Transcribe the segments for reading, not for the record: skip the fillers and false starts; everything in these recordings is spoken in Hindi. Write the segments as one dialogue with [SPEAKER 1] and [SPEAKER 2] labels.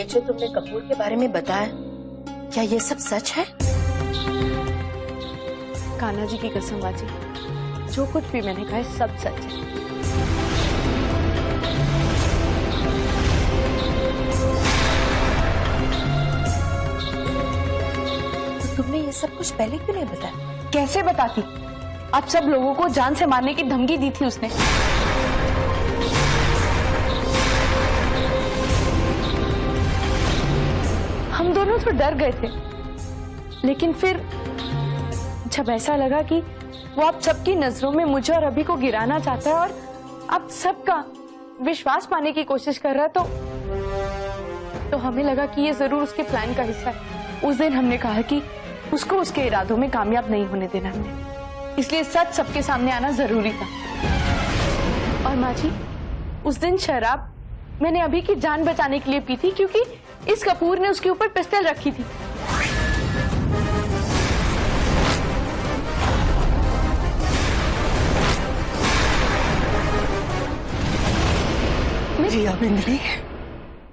[SPEAKER 1] जो तुमने कपूर के बारे में बताया, क्या ये सब सच है?
[SPEAKER 2] कान्हा जी की कसम बाजी, जो कुछ भी मैंने कहा है सब सच है।
[SPEAKER 1] तो तुमने ये सब कुछ पहले क्यों नहीं बताया?
[SPEAKER 2] कैसे बताती? आप सब लोगों को जान से मारने की धमकी दी थी उसने। हम दोनों तो डर गए थे, लेकिन फिर जब ऐसा लगा कि वो आप सबकी नजरों में मुझे और अभी को गिराना चाहता है और आप सबका विश्वास पाने की कोशिश कर रहा है, तो हमें लगा कि ये जरूर उसके प्लान का हिस्सा है। उस दिन हमने कहा कि उसको उसके इरादों में कामयाब नहीं होने देना हमने, इसलिए सच सबके सामने आना जरूरी था। और माँ जी, उस दिन शराब मैंने अभी की जान बचाने के लिए पी थी, क्योंकि इस कपूर ने उसके ऊपर पिस्टल रखी थी।
[SPEAKER 3] जिया बिंदनी,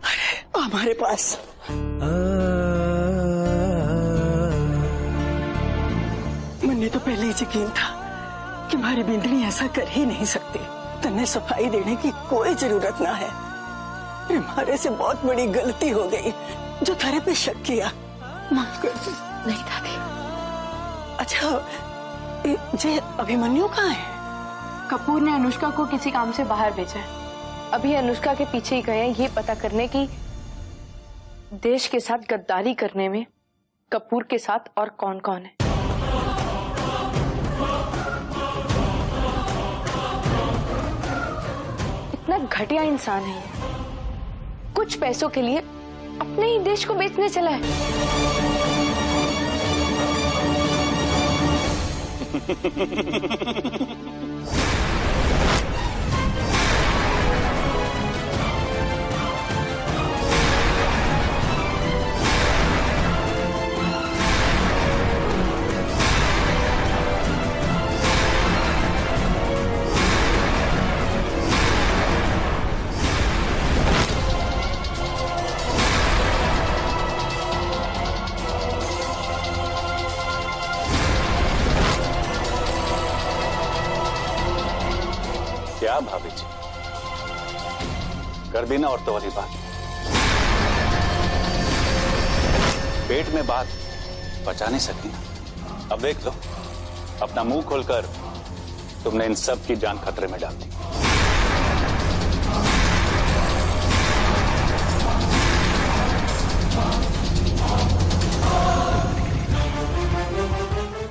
[SPEAKER 3] अरे हमारे पास मुझे तो पहले ही यकीन था कि हमारी बिंदनी ऐसा कर ही नहीं सकती। तन्ने सफाई देने की कोई जरूरत ना है। हमारे से बहुत बड़ी गलती हो गई जो थारे पे शक किया, माफ कर दे।
[SPEAKER 1] नहीं दादी।
[SPEAKER 3] अच्छा, जे अभिमन्यु कहाँ है?
[SPEAKER 2] कपूर ने अनुष्का को किसी काम से बाहर भेजा है। अभी अनुष्का के पीछे ही गए हैं ये पता करने की देश के साथ गद्दारी करने में कपूर के साथ और कौन कौन है। इतना घटिया इंसान है ये, कुछ पैसों के लिए अपने ही देश को बेचने चला है।
[SPEAKER 4] क्या भाभी जी, कर दी ना औरतों वाली बात। पेट में बात पचा नहीं सकी ना। अब देख लो, अपना मुंह खोलकर तुमने इन सब की जान खतरे में डाल दी।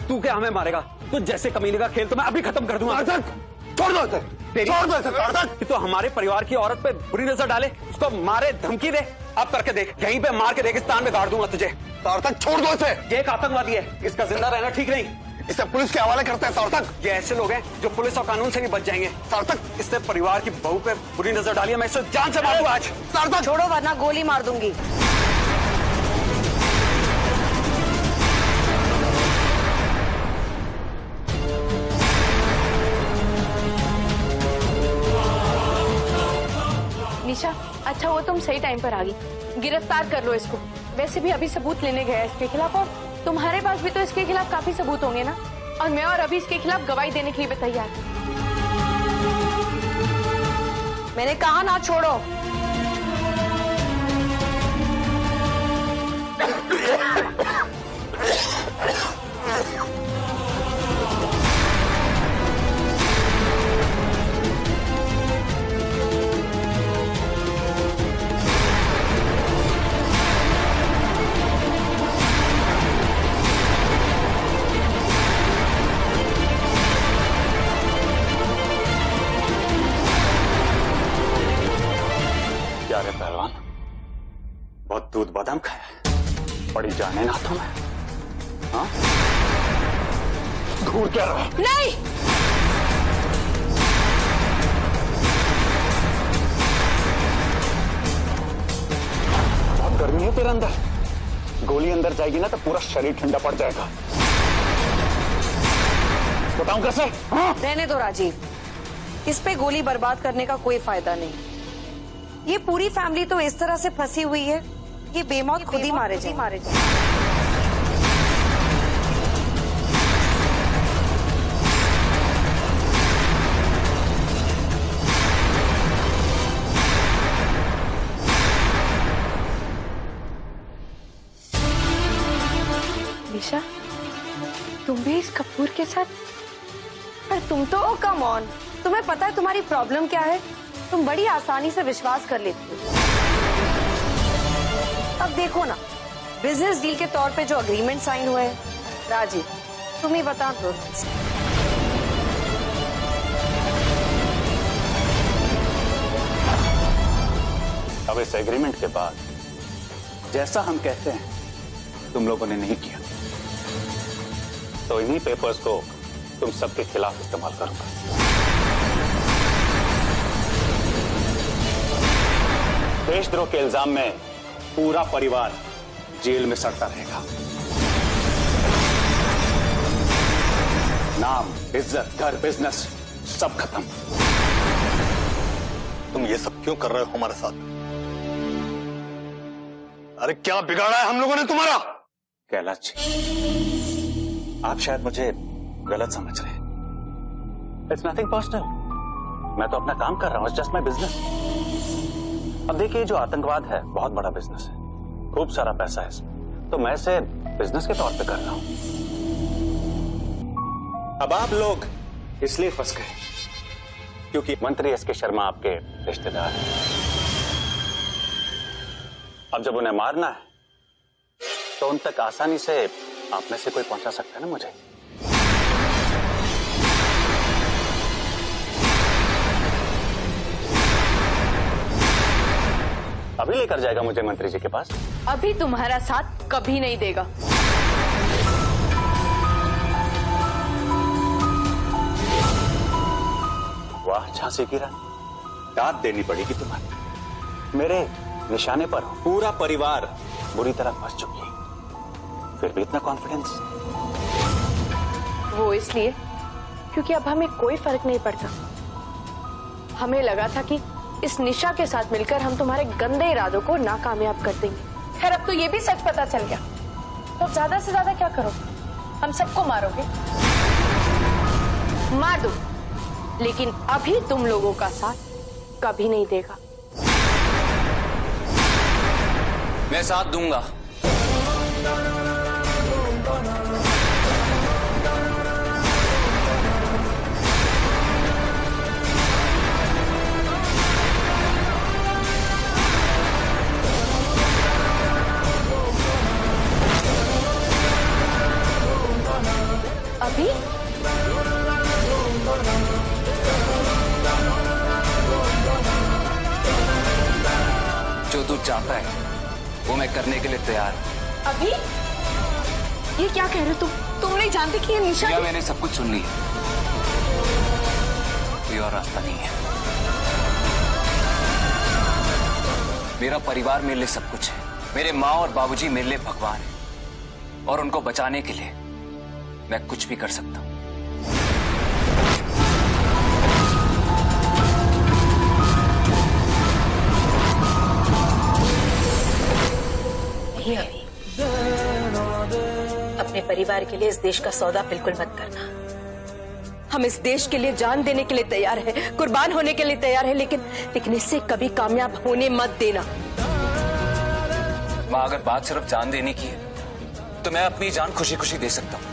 [SPEAKER 5] तू क्या हमें मारेगा? तो जैसे कमीने का खेल तो मैं अभी खत्म कर दूंगा।
[SPEAKER 6] छोड़ दो सर, छोड़ दो सर।
[SPEAKER 5] कि तो हमारे परिवार की औरत पे बुरी नजर डाले, उसको मारे, धमकी दे। अब करके देख, यहीं पे मार के रेगिस्तान में गाड़ दूंगा तुझे।
[SPEAKER 6] सार्थक छोड़ दो इसे।
[SPEAKER 5] ये एक आतंकवादी है, इसका जिंदा रहना ठीक नहीं।
[SPEAKER 6] इसे पुलिस के हवाले करते हैं सार्थक।
[SPEAKER 5] ये ऐसे लोग हैं जो पुलिस और कानून से भी बच जाएंगे।
[SPEAKER 6] सार्थक,
[SPEAKER 5] इसने परिवार की बहू पे बुरी नजर डाली है, मैं इसे जान से मारूंगा आज।
[SPEAKER 6] सार्थक
[SPEAKER 1] छोड़ो वरना गोली मार दूंगी।
[SPEAKER 2] निशा, अच्छा वो तुम सही टाइम पर आ गई। गिरफ्तार कर लो इसको। वैसे भी अभी सबूत लेने गया है इसके खिलाफ, और तुम्हारे पास भी तो इसके खिलाफ काफी सबूत होंगे ना। और मैं और अभी इसके खिलाफ गवाही देने के लिए भी तैयार हूं।
[SPEAKER 1] मैंने कहा ना छोड़ो।
[SPEAKER 4] क्या रे पहलवान, बहुत दूध बादाम खाया है, बड़ी जाने ना हाथों में। हाँ, घूर क्या रहा?
[SPEAKER 1] नहीं,
[SPEAKER 4] बहुत गर्मी है तेरे अंदर। गोली अंदर जाएगी ना तो पूरा शरीर ठंडा पड़ जाएगा। बताऊं कैसे? हाँ?
[SPEAKER 1] रहने दो राजीव, इस पे गोली बर्बाद करने का कोई फायदा नहीं। ये पूरी फैमिली तो इस तरह से फंसी हुई है
[SPEAKER 7] ये बेमौत खुद ही मारे जाए।
[SPEAKER 2] निशा, तुम भी इस कपूर के साथ? पर तुम तो कम ऑन, तुम्हें पता है तुम्हारी प्रॉब्लम क्या है? तुम बड़ी आसानी से विश्वास कर लेती हो। अब देखो ना, बिजनेस डील के तौर पे जो अग्रीमेंट साइन हुए हैं, राजीव तुम ही बता दो।
[SPEAKER 4] अब इस एग्रीमेंट के बाद जैसा हम कहते हैं तुम लोगों ने नहीं किया, तो इन्हीं पेपर्स को तुम सबके खिलाफ इस्तेमाल करूंगा। देशद्रोह के इल्जाम में पूरा परिवार जेल में सड़ता रहेगा। नाम, इज्जत, घर, बिजनेस सब खत्म।
[SPEAKER 6] तुम ये सब क्यों कर रहे हो हमारे साथ? अरे क्या बिगाड़ा है हम लोगों ने तुम्हारा?
[SPEAKER 4] कैलाश जी, आप शायद मुझे गलत समझ रहे हैं। It's nothing personal. मैं तो अपना काम कर रहा हूं, इट्स जस्ट माय बिजनेस। अब देखिए, जो आतंकवाद है बहुत बड़ा बिजनेस है, खूब सारा पैसा है इसमें, तो मैं इसे बिजनेस के तौर पे कर रहा हूं। अब आप लोग इसलिए फंस गए क्योंकि मंत्री एसके शर्मा आपके रिश्तेदार हैं। अब जब उन्हें मारना है तो उन तक आसानी से आप में से कोई पहुंचा सकता है ना मुझे। अभी लेकर जाएगा मुझे मंत्री जी के पास।
[SPEAKER 2] अभी तुम्हारा साथ कभी नहीं देगा।
[SPEAKER 4] वाह झांसी की रानी, दाद देनी पड़ेगी तुम्हारी। मेरे निशाने पर पूरा परिवार बुरी तरह फंस चुकी है, फिर भी इतना कॉन्फिडेंस?
[SPEAKER 2] वो इसलिए क्योंकि अब हमें कोई फर्क नहीं पड़ता। हमें लगा था कि इस निशा के साथ मिलकर हम तुम्हारे गंदे इरादों को नाकामयाब कर देंगे। खैर, अब तो ये भी सच पता चल गया, तो ज्यादा से ज्यादा क्या करो, हम सबको मारोगे? मार दो, लेकिन अभी तुम लोगों का साथ कभी नहीं देगा।
[SPEAKER 5] मैं साथ दूंगा।
[SPEAKER 2] अभी
[SPEAKER 5] जो तू चाहता है वो मैं करने के लिए तैयार हूं।
[SPEAKER 2] अभी ये क्या कह रहे हो तुम नहीं जानते कि ये निशा?
[SPEAKER 5] क्या मैंने सब कुछ सुन लिया? कोई और रास्ता नहीं है। मेरा परिवार मेरे लिए सब कुछ है। मेरे माँ और बाबूजी मेरे लिए भगवान है, और उनको बचाने के लिए मैं कुछ भी कर सकता हूं।
[SPEAKER 1] नहीं अभी, अपने परिवार के लिए इस देश का सौदा बिल्कुल मत करना। हम इस देश के लिए जान देने के लिए तैयार हैं, कुर्बान होने के लिए तैयार हैं, लेकिन इससे कभी कामयाब होने मत देना।
[SPEAKER 5] माँ, अगर बात सिर्फ जान देने की है तो मैं अपनी जान खुशी खुशी दे सकता हूं,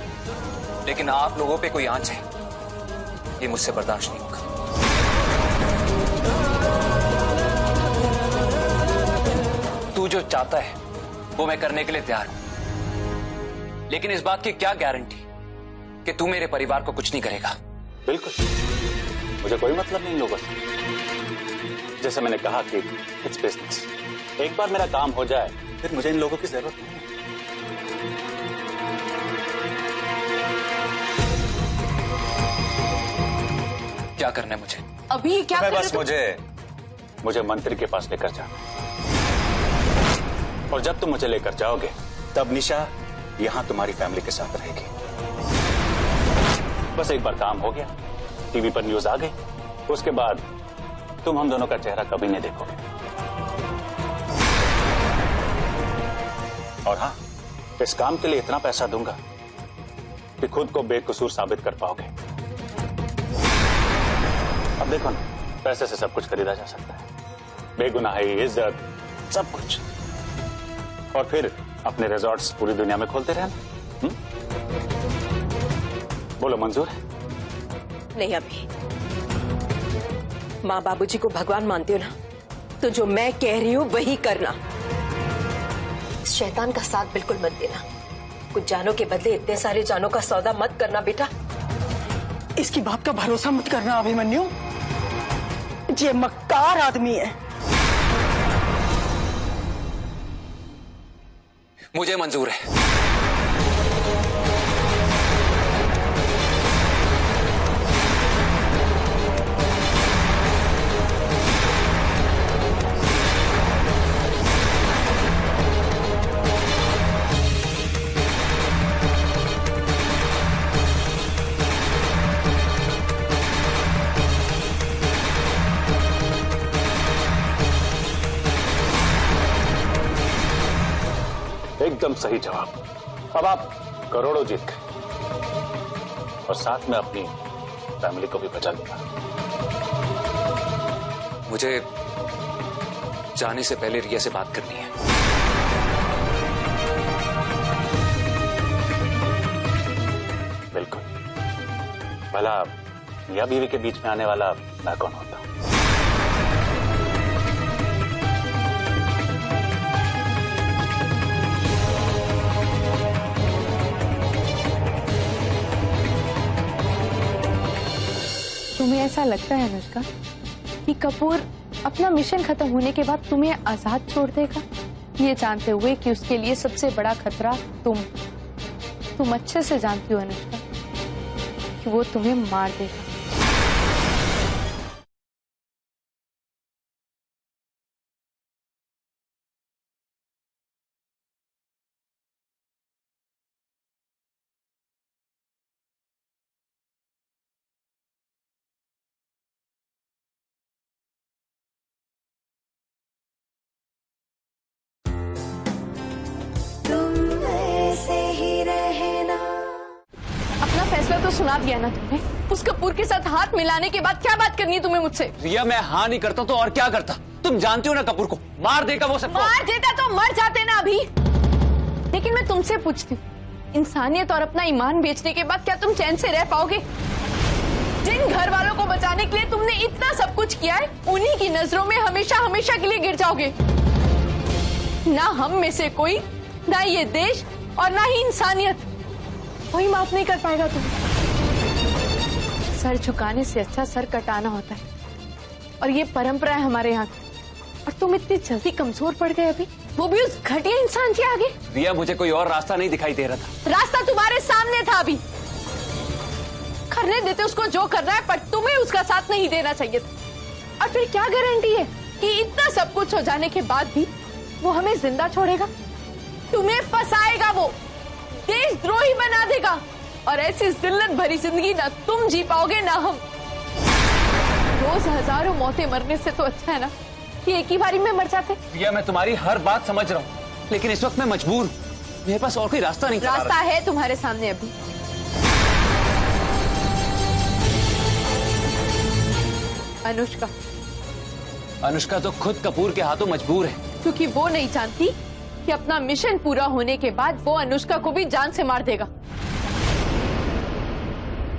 [SPEAKER 5] लेकिन आप लोगों पे कोई आंच है, ये मुझसे बर्दाश्त नहीं होगा। तू जो चाहता है वो मैं करने के लिए तैयार हूं, लेकिन इस बात की क्या गारंटी कि तू मेरे परिवार को कुछ नहीं करेगा?
[SPEAKER 4] बिल्कुल, मुझे कोई मतलब नहीं लोगों से। जैसे मैंने कहा कि इट्स बिजनेस, एक बार मेरा काम हो जाए फिर मुझे इन लोगों की जरूरत नहीं है।
[SPEAKER 5] क्या करना है मुझे?
[SPEAKER 2] अभी क्या कर
[SPEAKER 4] बस मुझे मंत्री के पास लेकर जाना, और जब तुम मुझे लेकर जाओगे तब निशा यहां तुम्हारी फैमिली के साथ रहेगी। बस एक बार काम हो गया, टीवी पर न्यूज आ गई, उसके बाद तुम हम दोनों का चेहरा कभी नहीं देखोगे। और हाँ, इस काम के लिए इतना पैसा दूंगा कि खुद को बेकसूर साबित कर पाओगे। अब देखो ना, पैसे से सब कुछ खरीदा जा सकता है, बेगुनाही, इज्जत, सब कुछ। और फिर अपने रिजॉर्ट्स पूरी दुनिया में खोलते रहना। बोलो, मंजूर है?
[SPEAKER 1] नहीं अभी। माँ बाबूजी को भगवान मानती हो ना, तो जो मैं कह रही हूं वही करना। इस शैतान का साथ बिल्कुल मत देना। कुछ जानों के बदले इतने सारे जानों का सौदा मत करना बेटा।
[SPEAKER 3] इसकी बात का भरोसा मत करना अभिमन्यु, ये मक्कार आदमी है।
[SPEAKER 5] मुझे मंजूर है।
[SPEAKER 4] एकदम सही जवाब। अब आप करोड़ों जीत गए और साथ में अपनी फैमिली को भी बचा लिया।
[SPEAKER 5] मुझे जाने से पहले रिया से बात करनी है।
[SPEAKER 4] बिल्कुल। भला मियां बीवी के बीच में आने वाला मैं कौन होता?
[SPEAKER 2] तुम्हें ऐसा लगता है अनुष्का कि कपूर अपना मिशन खत्म होने के बाद तुम्हें आजाद छोड़ देगा, ये जानते हुए कि उसके लिए सबसे बड़ा खतरा तुम अच्छे से जानती हो अनुष्का कि वो तुम्हें मार देगा। अपना फैसला तो सुना दिया ना तुमने। उस कपूर के साथ हाथ मिलाने के बाद क्या बात करनी है तुम्हें मुझसे?
[SPEAKER 5] रिया, मैं हाँ नहीं करता तो और क्या करता? तुम जानती हो ना कपूर को मार देगा वो सबको।
[SPEAKER 2] मार देता तो मर जाते ना अभी। लेकिन मैं तुमसे पूछती हूँ, इंसानियत और अपना ईमान बेचने के बाद क्या तुम चैन से रह पाओगे? जिन घर वालों को बचाने के लिए तुमने इतना सब कुछ किया है, उन्हीं की नजरों में हमेशा हमेशा के लिए गिर जाओगे। ना हम में से कोई, ना ये देश और ना ही इंसानियत कोई माफ नहीं कर पाएगा तुम्हें। सर झुकाने से अच्छा सर कटाना होता है और ये परंपरा है हमारे यहाँ की। और तुम इतनी जल्दी कमजोर पड़ गए अभी, वो भी उस घटिया इंसान के आगे।
[SPEAKER 5] रिया, मुझे कोई और रास्ता नहीं दिखाई दे रहा था।
[SPEAKER 2] रास्ता तुम्हारे सामने था अभी। करने देते उसको जो कर रहा है, पर तुम्हें उसका साथ नहीं देना चाहिए था। और फिर क्या गारंटी है कि इतना सब कुछ हो जाने के बाद भी वो हमें जिंदा छोड़ेगा? तुम्हें फंसाएगा, वो देशद्रोही बना देगा और ऐसी जिल्लत भरी जिंदगी ना तुम जी पाओगे ना हम। रोज हजारों मौतें मरने से तो अच्छा है ना कि एक ही बारी में मर जाते।
[SPEAKER 5] रिया, मैं तुम्हारी हर बात समझ रहा हूँ, लेकिन इस वक्त मैं मजबूर हूँ। मेरे पास और कोई रास्ता नहीं।
[SPEAKER 2] रास्ता है तुम्हारे सामने अभी।
[SPEAKER 5] अनुष्का तो खुद कपूर के हाथों मजबूर है,
[SPEAKER 2] क्योंकि वो नहीं जानती कि अपना मिशन पूरा होने के बाद वो अनुष्का को भी जान से मार देगा।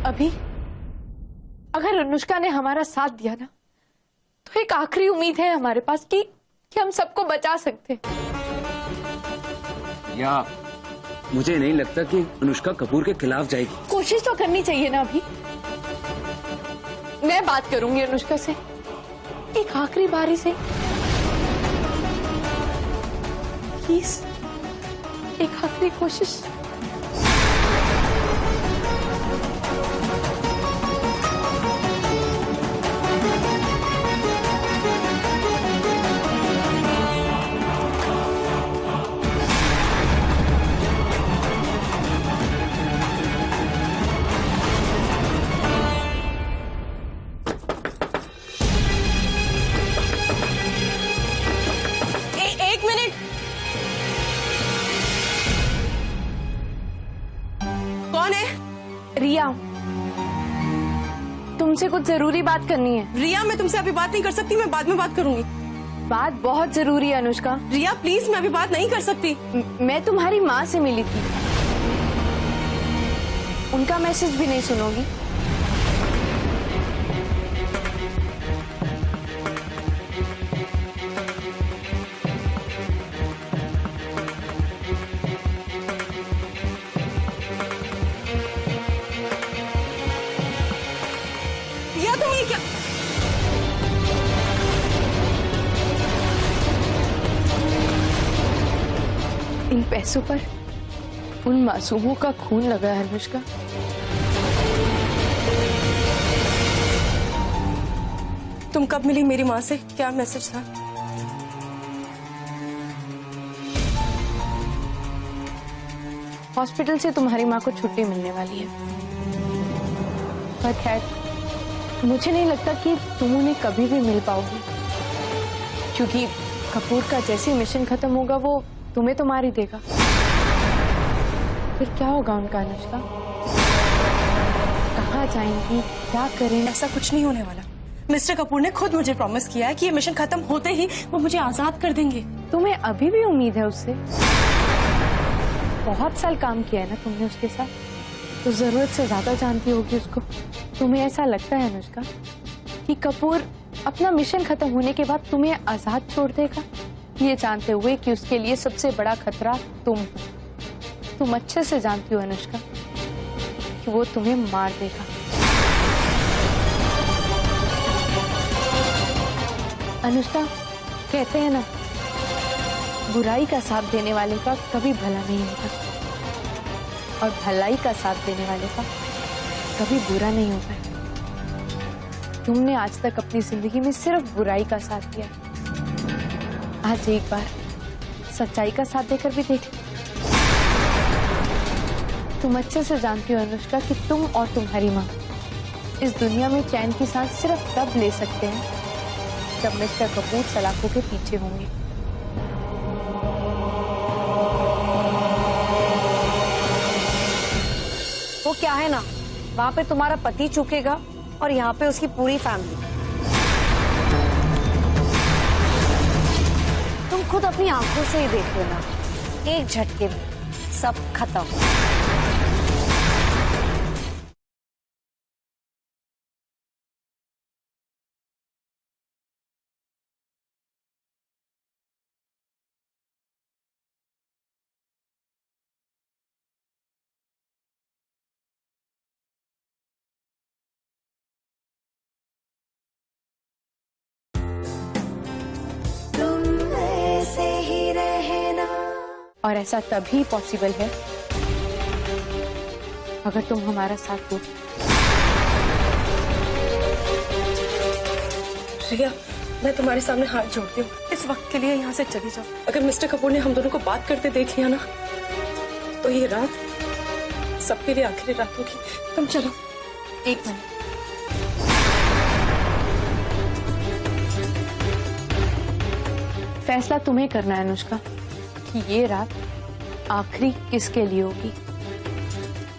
[SPEAKER 2] अभी अगर अनुष्का ने हमारा साथ दिया ना, तो एक आखिरी उम्मीद है हमारे पास कि हम सबको बचा सकते।
[SPEAKER 5] या मुझे नहीं लगता कि अनुष्का कपूर के खिलाफ जाएगी।
[SPEAKER 2] कोशिश तो करनी चाहिए ना अभी। मैं बात करूंगी अनुष्का से एक आखिरी बारी से। प्लीज एक आखिरी कोशिश। कुछ जरूरी बात करनी है।
[SPEAKER 1] रिया, मैं तुमसे अभी बात नहीं कर सकती, मैं बाद में बात करूंगी।
[SPEAKER 2] बात बहुत जरूरी है अनुष्का।
[SPEAKER 1] रिया प्लीज, मैं अभी बात नहीं कर सकती।
[SPEAKER 2] मैं तुम्हारी माँ से मिली थी, उनका मैसेज भी नहीं सुनोगी?
[SPEAKER 1] रिया तुम ये क्या?
[SPEAKER 2] इन पैसों पर उन मासूमों का खून लगा है अनुष्का।
[SPEAKER 1] तुम कब मिली मेरी माँ से? क्या मैसेज था?
[SPEAKER 2] हॉस्पिटल से तुम्हारी माँ को छुट्टी मिलने वाली है, पर खैर मुझे नहीं लगता कि तुम उन्हें कभी भी मिल पाओगी, क्योंकि कपूर का जैसे मिशन खत्म होगा वो तुम्हें तो मार ही देगा। फिर क्या होगा उनका अनुष्का? कहाँ जाएंगी, क्या करें?
[SPEAKER 1] ऐसा कुछ नहीं होने वाला। मिस्टर कपूर ने खुद मुझे प्रॉमिस किया है कि ये मिशन खत्म होते ही वो मुझे आजाद कर देंगे।
[SPEAKER 2] तुम्हें अभी भी उम्मीद है उससे? बहुत साल काम किया है ना तुमने उसके साथ, तो जरूरत से ज्यादा जानती होगी उसको। तुम्हें ऐसा लगता है अनुष्का कि कपूर अपना मिशन खत्म होने के बाद तुम्हें आजाद छोड़ देगा, ये जानते हुए कि उसके लिए सबसे बड़ा खतरा तुम हो? तुम अच्छे से जानती हो अनुष्का कि वो तुम्हें मार देगा। अनुष्का, कहते हैं ना, बुराई का साथ देने वाले का कभी भला नहीं होता, और भलाई का साथ देने वाले का कभी बुरा नहीं होता है। तुमने आज तक अपनी जिंदगी में सिर्फ बुराई का साथ दिया, आज एक बार सच्चाई का साथ देकर भी देख। तुम अच्छे से जानती हो अनुष्का कि तुम और तुम्हारी माँ इस दुनिया में चैन की सांस सिर्फ तब ले सकते हैं जब मिस्टर कपूर सलाखों के पीछे होंगे।
[SPEAKER 7] वो क्या है ना, वहाँ पे तुम्हारा पति चुकेगा और यहाँ पे उसकी पूरी फैमिली। तुम खुद अपनी आंखों से ही देख लेना, एक झटके में सब खत्म।
[SPEAKER 2] और ऐसा तभी पॉसिबल है अगर तुम हमारा साथ दो।
[SPEAKER 1] रिया, मैं तुम्हारे सामने हाथ जोड़ती हूँ, इस वक्त के लिए यहाँ से चली जाओ। अगर मिस्टर कपूर ने हम दोनों को बात करते देख लिया ना, तो ये रात सबके लिए आखिरी रात होगी। तुम चलो।
[SPEAKER 2] एक मिनट, फैसला तुम्हें करना है अनुष्का कि ये रात आखिरी किसके लिए होगी,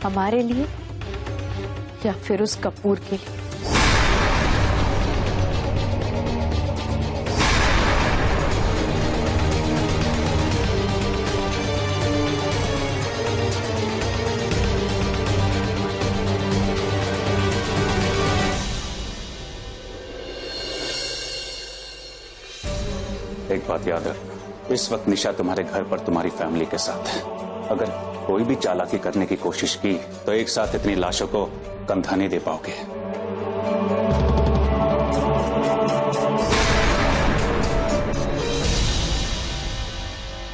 [SPEAKER 2] हमारे लिए या फिर उस कपूर के लिए।
[SPEAKER 4] एक बात याद रख, इस वक्त निशा तुम्हारे घर पर तुम्हारी फैमिली के साथ है। अगर कोई भी चालाकी करने की कोशिश की तो एक साथ इतनी लाशों को कंधा नहीं दे पाओगे।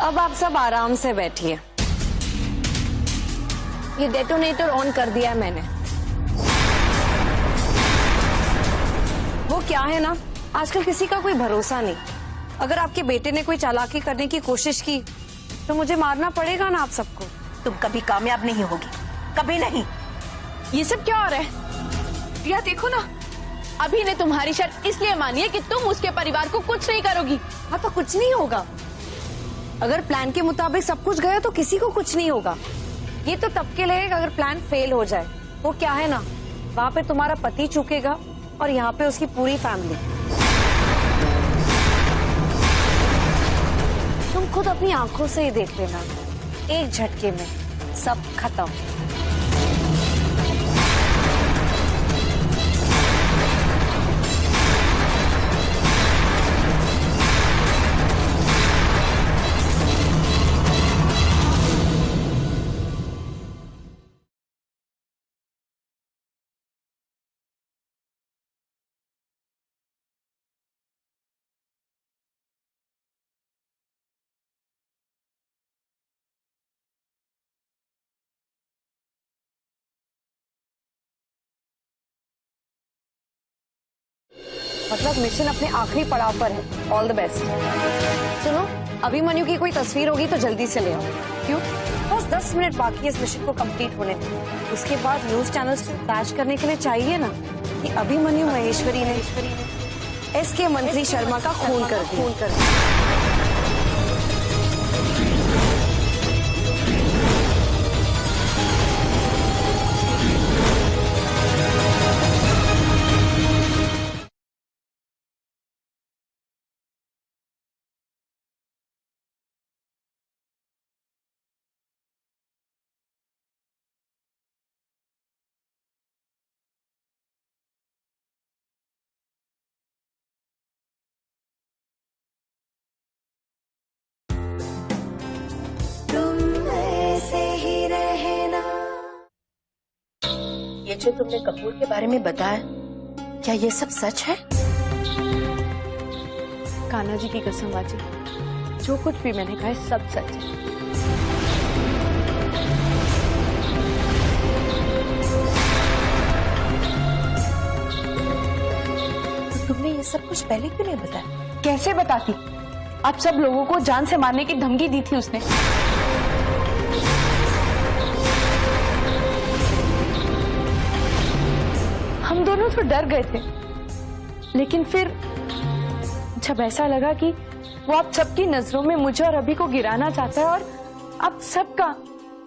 [SPEAKER 7] अब आप सब आराम से बैठिए। ये डेटोनेटर ऑन कर दिया है मैंने। वो क्या है ना, आजकल किसी का कोई भरोसा नहीं। अगर आपके बेटे ने कोई चालाकी करने की कोशिश की तो मुझे मारना पड़ेगा ना आप सबको।
[SPEAKER 1] तुम कभी कामयाब नहीं होगी, कभी नहीं।
[SPEAKER 2] ये सब क्या हो रहा है? रिया देखो ना, अभी ने तुम्हारी शर्त इसलिए मानी है कि तुम उसके परिवार को कुछ नहीं करोगी।
[SPEAKER 7] हाँ तो कुछ नहीं होगा। अगर प्लान के मुताबिक सब कुछ गया तो किसी को कुछ नहीं होगा। ये तो तब के लिए अगर प्लान फेल हो जाए। वो क्या है ना, वहाँ पे तुम्हारा पति चुकेगा और यहाँ पे उसकी पूरी फैमिली। तुम खुद अपनी आंखों से ही देख लेना, एक झटके में सब खत्म। मतलब मिशन अपने आखिरी पड़ाव पर है। All the best. सुनो, अभिमन्यु की कोई तस्वीर होगी तो जल्दी से ले आओ। क्यों? बस 10 मिनट बाकी है इस मिशन को कंप्लीट होने में। उसके बाद न्यूज चैनल्स में फ्लैश करने के लिए चाहिए ना कि अभिमन्यु महेश्वरी ने एसके मंत्री शर्मा का खून कर दिया।
[SPEAKER 1] ये जो तुमने कपूर के बारे में बताया, क्या ये सब सच है?
[SPEAKER 2] कान्हा जी की कसम बाजी, जो कुछ भी मैंने कहा है सब सच है।
[SPEAKER 1] तो तुमने ये सब कुछ पहले क्यों नहीं बताया?
[SPEAKER 2] कैसे बताती? आप सब लोगों को जान से मारने की धमकी दी थी उसने। हम दोनों तो डर गए थे, लेकिन फिर जब ऐसा लगा कि वो आप सबकी नजरों में मुझे और अभी को गिराना चाहता है और आप सबका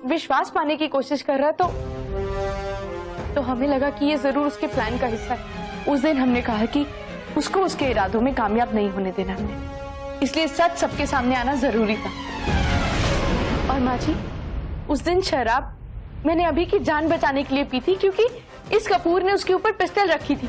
[SPEAKER 2] विश्वास पाने की कोशिश कर रहा है, तो हमें लगा कि ये जरूर उसके प्लान का हिस्सा है। उस दिन हमने कहा कि उसको उसके इरादों में कामयाब नहीं होने देना हमने, इसलिए सच सबके सामने आना जरूरी था। और माँ जी, उस दिन शराब मैंने अभी की जान बचाने के लिए पी थी, क्योंकि इस कपूर ने उसके ऊपर पिस्टल रखी थी।